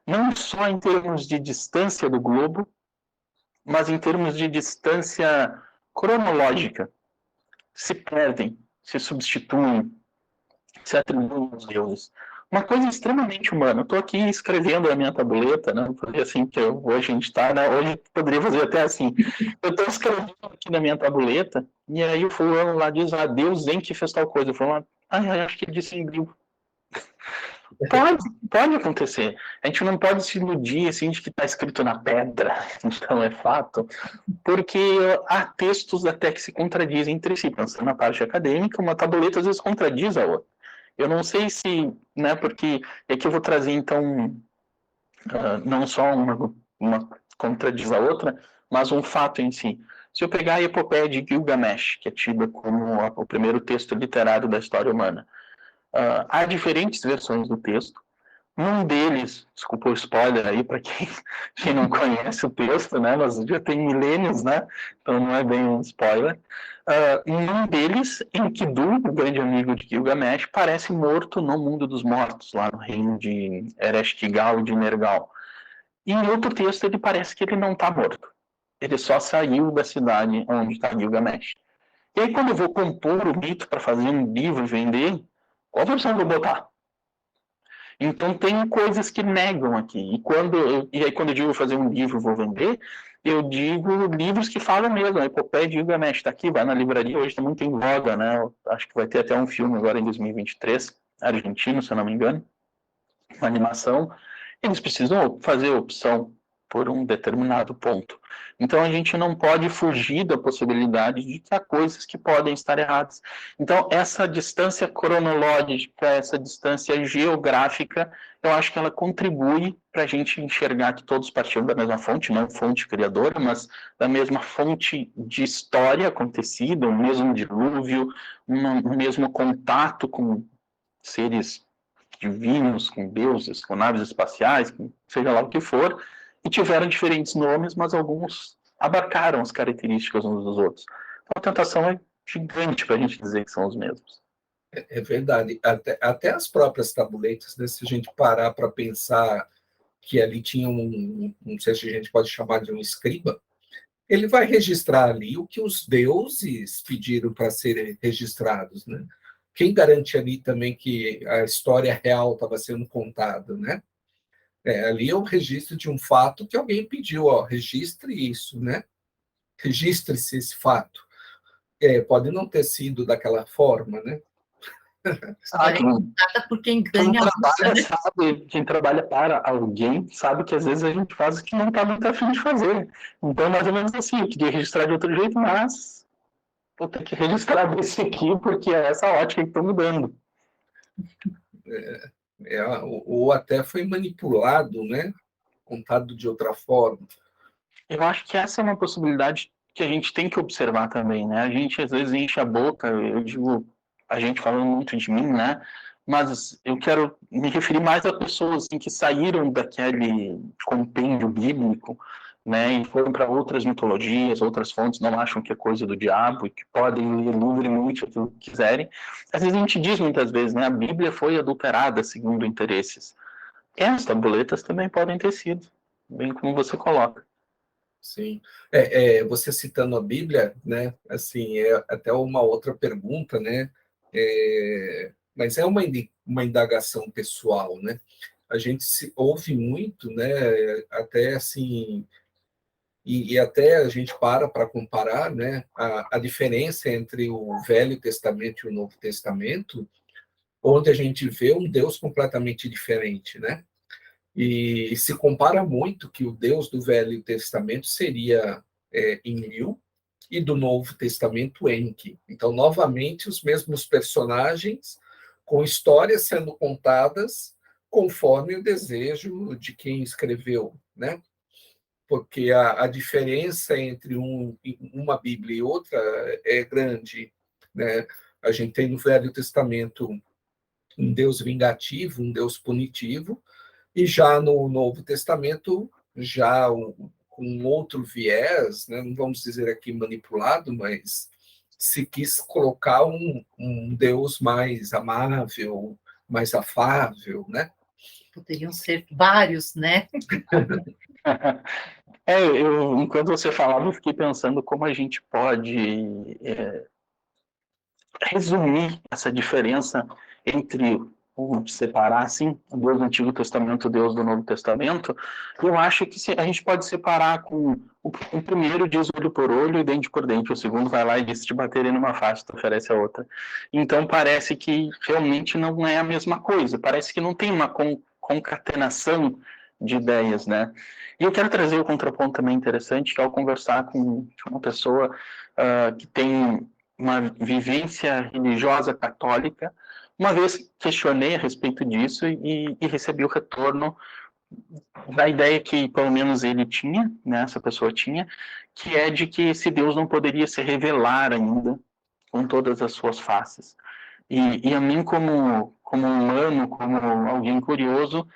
B: não só em termos de distância do globo, mas em termos de distância cronológica, se perdem, se substituem, se atribuem aos deuses. Uma coisa extremamente humana. Eu estou aqui escrevendo a minha tabuleta, né? Porque assim que hoje a gente está, né? Hoje poderia fazer até assim. Eu estou escrevendo aqui na minha tabuleta, e aí o fulano lá diz, Deus em que fez tal coisa. Eu falo, acho que ele disse em grego. Pode acontecer. A gente não pode se iludir assim, de que está escrito na pedra, então é fato, porque há textos até que se contradizem entre si. Pensando na parte acadêmica, uma tabuleta às vezes contradiz a outra. Eu não sei se, né, porque aqui eu vou trazer então não só uma contradiz a outra, mas um fato em si. Se eu pegar a epopeia de Gilgamesh, que é tida como o primeiro texto literário da história humana, há diferentes versões do texto. Um deles, desculpa o spoiler aí para quem não conhece o texto, né? Nós já tem milênios, né? Então não é bem um spoiler. Um deles, Enkidu, o grande amigo de Gilgamesh, parece morto no mundo dos mortos, lá no reino de Ereshkigal e de Nergal. E em outro texto ele parece que ele não está morto. Ele só saiu da cidade onde está Gilgamesh. E aí quando eu vou compor o mito para fazer um livro e vender, qual versão eu vou botar? Então tem coisas que negam aqui. E aí quando eu digo fazer um livro, vou vender, eu digo livros que falam mesmo. A Epopeia de Gilgamesh está aqui, vai na livraria, hoje está muito em voga, né? Eu acho que vai ter até um filme agora em 2023, argentino, se eu não me engano, uma animação. Eles precisam fazer opção por um determinado ponto. Então a gente não pode fugir da possibilidade de que há coisas que podem estar erradas. Então essa distância cronológica, essa distância geográfica, eu acho que ela contribui para a gente enxergar que todos partiram da mesma fonte, não fonte criadora, mas da mesma fonte de história acontecida, o mesmo dilúvio, o mesmo contato com seres divinos, com deuses, com naves espaciais, com seja lá o que for, e tiveram diferentes nomes, mas alguns abarcaram as características uns dos outros. Então a tentação é gigante para a gente dizer que são os mesmos.
C: É verdade. Até as próprias tabuletas, né, se a gente parar para pensar que ali tinha não sei se a gente pode chamar de um escriba, ele vai registrar ali o que os deuses pediram para serem registrados, né? Quem garante ali também que a história real estava sendo contada, né? Ali é o registro de um fato que alguém pediu, registre isso, né? Registre-se esse fato. Pode não ter sido daquela forma, né?
A: História contada por quem ganha
B: quem trabalha para alguém sabe que às vezes a gente faz o que não está muito afim de fazer. Então, mais ou menos assim, eu queria registrar de outro jeito, mas vou ter que registrar desse aqui, porque é essa ótica que estou mudando.
C: Ou até foi manipulado, né? Contado de outra forma.
B: Eu acho que essa é uma possibilidade que a gente tem que observar também, né? A gente às vezes enche a boca, eu digo, a gente falando muito de mim, né? Mas eu quero me referir mais a pessoas assim, que saíram daquele compêndio bíblico, né? E foram para outras mitologias, outras fontes, não acham que é coisa do diabo e que podem ler livremente aquilo que quiserem. Às vezes a gente diz muitas vezes, né? A Bíblia foi adulterada segundo interesses. As tabuletas também podem ter sido, bem como você coloca.
C: Sim. Você citando a Bíblia, né? Assim, até uma outra pergunta, né? mas é uma indagação pessoal, né? A gente ouve muito, né? Até assim, e até a gente para comparar, né? A diferença entre o Velho Testamento e o Novo Testamento, onde a gente vê um Deus completamente diferente, né? E se compara muito que o Deus do Velho Testamento seria Enlil e do Novo Testamento Enki. Então, novamente, os mesmos personagens com histórias sendo contadas conforme o desejo de quem escreveu, né? Porque a diferença entre uma Bíblia e outra é grande, né? A gente tem no Velho Testamento um Deus vingativo, um Deus punitivo, e já no Novo Testamento, já com outro viés, né? Não vamos dizer aqui manipulado, mas se quis colocar um Deus mais amável, mais afável, né?
A: Poderiam ser vários, né?
B: Enquanto você falava, eu fiquei pensando como a gente pode resumir essa diferença entre separar assim o Deus do Antigo Testamento e o Deus do Novo Testamento. Eu acho que a gente pode separar com o primeiro diz olho por olho e dente por dente, o segundo vai lá e diz: te baterem numa face, tu oferece a outra. Então parece que realmente não é a mesma coisa, parece que não tem uma concatenação de ideias, né? E eu quero trazer o contraponto também interessante, que ao conversar com uma pessoa que tem uma vivência religiosa católica, uma vez questionei a respeito disso e recebi o retorno da ideia que pelo menos ele tinha, né, essa pessoa tinha, que é de que esse Deus não poderia se revelar ainda com todas as suas faces. E a mim, como humano, como alguém curioso,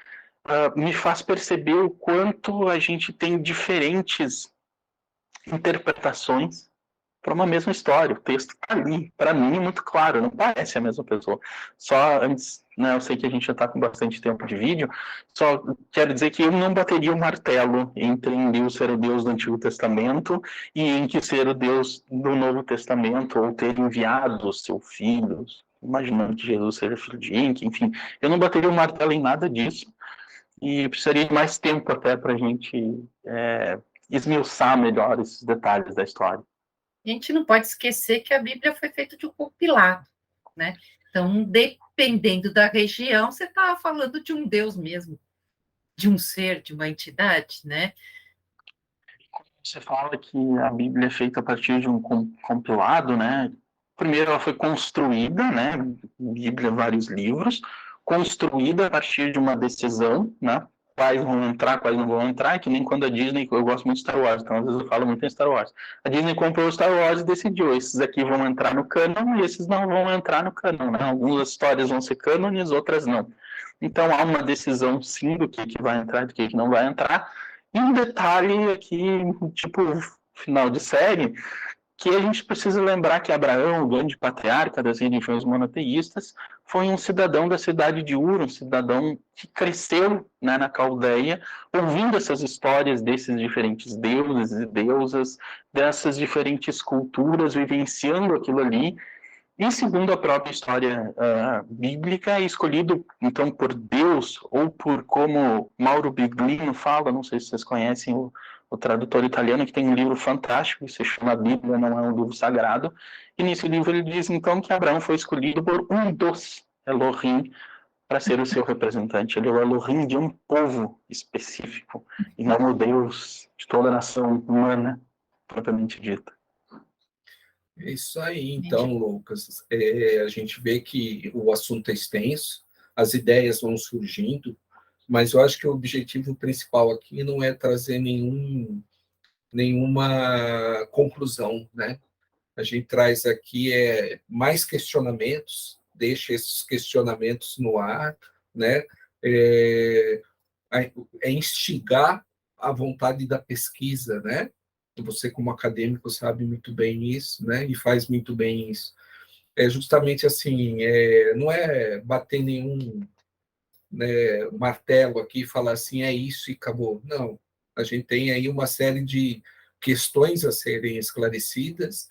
B: me faz perceber o quanto a gente tem diferentes interpretações para uma mesma história. O texto está ali, para mim, é muito claro, não parece a mesma pessoa. Só antes, né, eu sei que a gente já está com bastante tempo de vídeo, só quero dizer que eu não bateria o martelo entre em Deus ser o Deus do Antigo Testamento e em que ser o Deus do Novo Testamento, ou ter enviado o seu filho, imaginando que Jesus seja filho de Enki, enfim. Eu não bateria o martelo em nada disso, e precisaria de mais tempo até para a gente esmiuçar melhor esses detalhes da história.
A: A gente não pode esquecer que a Bíblia foi feita de um compilado, né? Então, dependendo da região, você estava falando de um Deus mesmo, de um ser, de uma entidade, né?
B: Você fala que a Bíblia é feita a partir de um compilado, né? Primeiro ela foi construída, né? Bíblia, vários livros, construída a partir de uma decisão, né? Quais vão entrar, quais não vão entrar, que nem quando a Disney, eu gosto muito de Star Wars, então às vezes eu falo muito em Star Wars. A Disney comprou Star Wars e decidiu, esses aqui vão entrar no canon e esses não vão entrar no canon, né? Algumas histórias vão ser cânones, outras não. Então há uma decisão sim do que vai entrar e do que não vai entrar. E um detalhe aqui, tipo, final de série, que a gente precisa lembrar que Abraão, o grande patriarca das religiões monoteístas, foi um cidadão da cidade de Ur, um cidadão que cresceu, né, na Caldeia, ouvindo essas histórias desses diferentes deuses e deusas, dessas diferentes culturas, vivenciando aquilo ali. E segundo a própria história bíblica, é escolhido então por Deus, ou por como Mauro Biglino fala, não sei se vocês conhecem o tradutor italiano, que tem um livro fantástico, que se chama Bíblia, não é um livro sagrado, e nesse livro ele diz então que Abraão foi escolhido por um dos Elohim para ser o seu representante. Ele é o Elohim de um povo específico, e não o Deus de toda a nação humana, propriamente dita.
C: É isso aí, então, Lucas. A gente vê que o assunto é extenso, as ideias vão surgindo, mas eu acho que o objetivo principal aqui não é trazer nenhuma conclusão, né? A gente traz aqui mais questionamentos, deixa esses questionamentos no ar, né? É, instigar a vontade da pesquisa, né? Você, como acadêmico, sabe muito bem isso, né? E faz muito bem isso. É justamente assim, não é bater nenhum, né, martelo aqui e falar assim, é isso e acabou. Não, a gente tem aí uma série de questões a serem esclarecidas.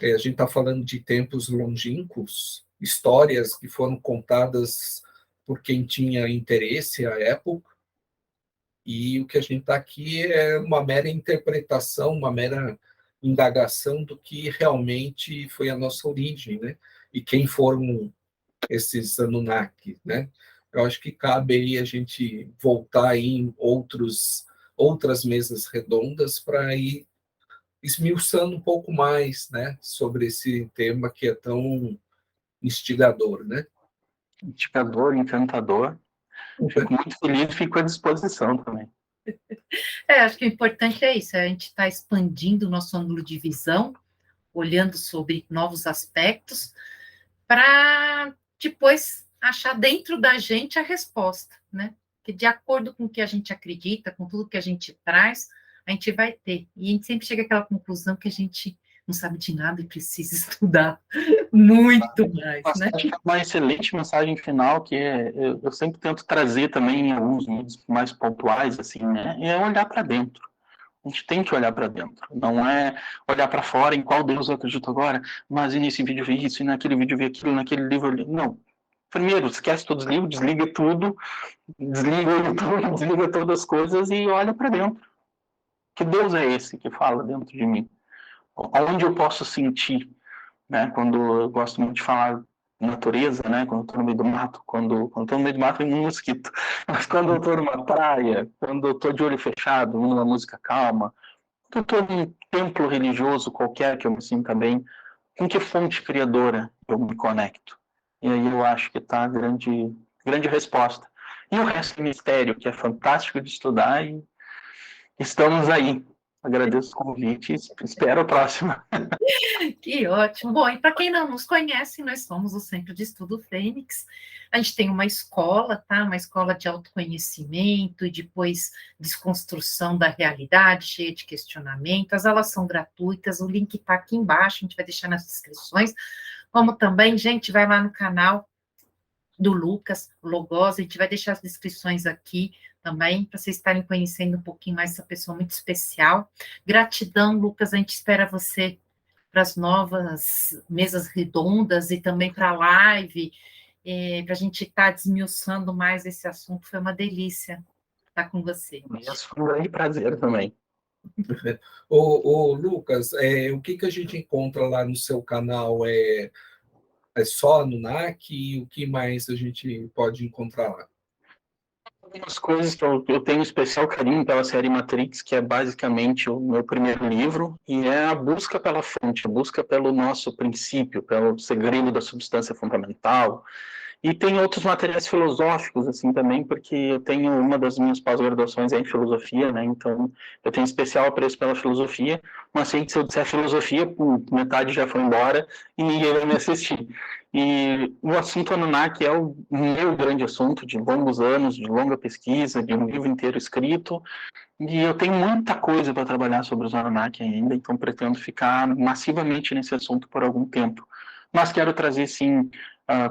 C: A gente está falando de tempos longínquos, histórias que foram contadas por quem tinha interesse à época, e o que a gente está aqui é uma mera interpretação, uma mera indagação do que realmente foi a nossa origem, né? E quem foram esses Anunnaki, né? Eu acho que cabe aí a gente voltar em outras mesas redondas para ir esmiuçando um pouco mais, né, sobre esse tema que é tão instigador, né?
B: Instigador, encantador. Fico muito feliz e fico à disposição também.
A: Acho que o importante é isso, a gente está expandindo o nosso ângulo de visão, olhando sobre novos aspectos, para depois achar dentro da gente a resposta, né? Que de acordo com o que a gente acredita, com tudo que a gente traz, a gente vai ter. E a gente sempre chega àquela conclusão que a gente não sabe de nada e precisa estudar muito mais,
B: Nossa,
A: né?
B: acho que é uma excelente mensagem final, que eu sempre tento trazer também em alguns vídeos mais pontuais, assim, né? É olhar para dentro. A gente tem que olhar para dentro, não é olhar para fora em qual Deus eu acredito agora, mas nesse vídeo vi isso, e naquele vídeo vi aquilo, naquele livro eu li. Não. Primeiro, esquece todos os livros, desliga tudo, desliga todas as coisas e olha para dentro. Que Deus é esse que fala dentro de mim? Onde eu posso sentir, né? Quando eu gosto muito de falar natureza, né? Quando eu estou no meio do mato, quando estou no meio do mato tem um mosquito, mas quando eu estou numa praia, quando eu estou de olho fechado, numa música calma, quando eu estou num templo religioso qualquer que eu me sinta bem, com que fonte criadora eu me conecto? E aí eu acho que está a grande resposta. E o resto é mistério, que é fantástico de estudar, e estamos aí. Agradeço o convite e espero a próxima.
A: Que ótimo. Bom, e para quem não nos conhece, nós somos o Centro de Estudo Fênix. A gente tem uma escola, tá? Uma escola de autoconhecimento e depois desconstrução da realidade, cheia de questionamento. As aulas são gratuitas, o link está aqui embaixo, a gente vai deixar nas descrições. Como também, gente, vai lá no canal do Lucas Logos, a gente vai deixar as descrições aqui também, para vocês estarem conhecendo um pouquinho mais essa pessoa muito especial. Gratidão, Lucas, a gente espera você para as novas mesas redondas e também para a live, para a gente estar desmiuçando mais esse assunto. Foi uma delícia estar com você.
B: Isso foi um grande prazer também.
C: Lucas, o que a gente encontra lá no seu canal? É só Anunnaki? O que mais a gente pode encontrar lá?
B: Algumas coisas que eu tenho um especial carinho pela série Matrix, que é basicamente o meu primeiro livro, e é a busca pela fonte, a busca pelo nosso princípio, pelo segredo da substância fundamental. E tem outros materiais filosóficos, assim, também, porque eu tenho uma das minhas pós-graduações em filosofia, né? Então, eu tenho especial apreço pela filosofia, mas sei que se eu disser filosofia, metade já foi embora e ninguém vai me assistir. E o assunto Anunnaki é o meu grande assunto, de longos anos, de longa pesquisa, de um livro inteiro escrito, e eu tenho muita coisa para trabalhar sobre os Anunnaki ainda, então pretendo ficar massivamente nesse assunto por algum tempo. Mas quero trazer, sim,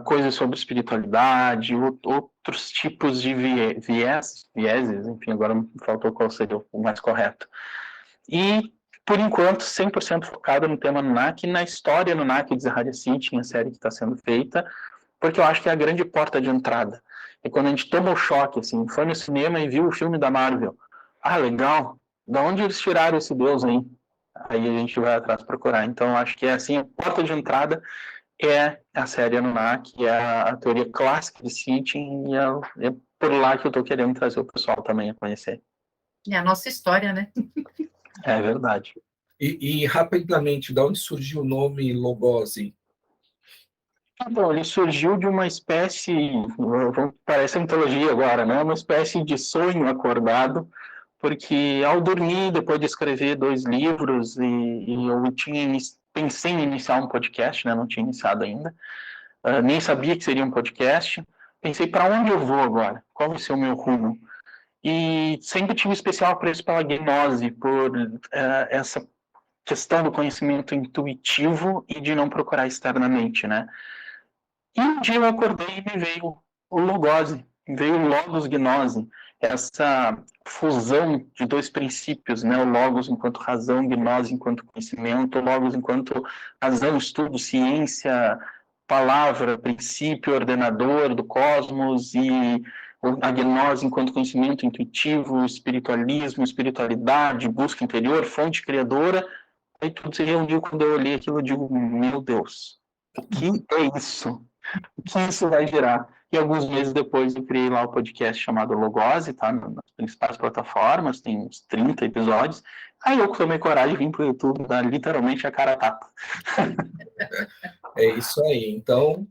B: coisas sobre espiritualidade, outros tipos de vieses, enfim, agora me faltou qual seria o mais correto. E, por enquanto, 100% focado no tema Anunnaki, na história Anunnaki de Zaharia Sitchin, a série que está sendo feita, porque eu acho que é a grande porta de entrada. É quando a gente toma o choque, assim, foi no cinema e viu o filme da Marvel. Ah, legal, da onde eles tiraram esse deus aí? Aí a gente vai atrás procurar. Então, acho que é assim, a porta de entrada é a série Anunnaki, é a teoria clássica de Sitchin, e é por lá que eu estou querendo trazer o pessoal também a conhecer.
A: É a nossa história, né?
B: É verdade.
C: E rapidamente, de onde surgiu o nome Logose?
B: Então, ele surgiu de uma espécie, parece mitologia agora, né? Uma espécie de sonho acordado, porque ao dormir, depois de escrever 2 livros, e eu pensei em iniciar um podcast, né? Não tinha iniciado ainda, nem sabia que seria um podcast. Pensei, para onde eu vou agora? Qual vai ser o meu rumo? E sempre tive especial apreço pela gnose, por essa questão do conhecimento intuitivo e de não procurar externamente, né? E um dia eu acordei e me veio o logose, veio o logos gnose, essa fusão de 2 princípios, né? O logos enquanto razão, gnose enquanto conhecimento, o logos enquanto razão, estudo, ciência, palavra, princípio ordenador do cosmos e a gnose enquanto conhecimento intuitivo, espiritualismo, espiritualidade, busca interior, fonte criadora. Aí tudo se reuniu. Quando eu olhei aquilo, eu digo, meu Deus, o que é isso? O que isso vai gerar? E alguns meses depois eu criei lá o podcast chamado Logose, tá? Nas principais plataformas, tem uns 30 episódios. Aí eu tomei coragem e vim pro YouTube, dar literalmente a cara a tapa.
C: É isso aí. Então,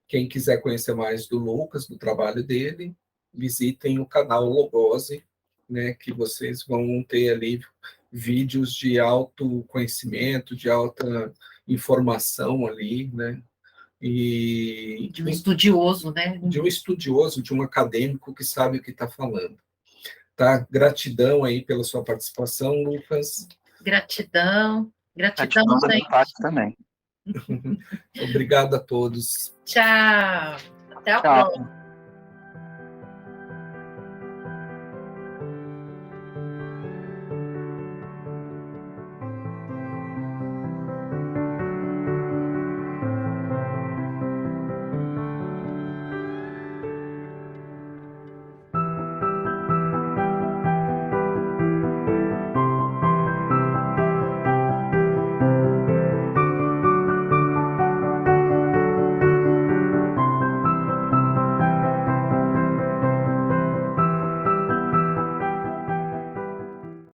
C: quem quiser conhecer mais do Lucas, do trabalho dele, visitem o canal Logose, né, que vocês vão ter ali vídeos de autoconhecimento, de alta informação ali, né? E
A: de um estudioso, né?
C: De um estudioso, de um acadêmico que sabe o que está falando. Tá? Gratidão aí pela sua participação, Lucas.
A: Gratidão,
B: Gratidão da minha
A: gente.
B: parte também.
C: Obrigado a todos.
A: Tchau. Até a
B: Tchau.
A: próxima.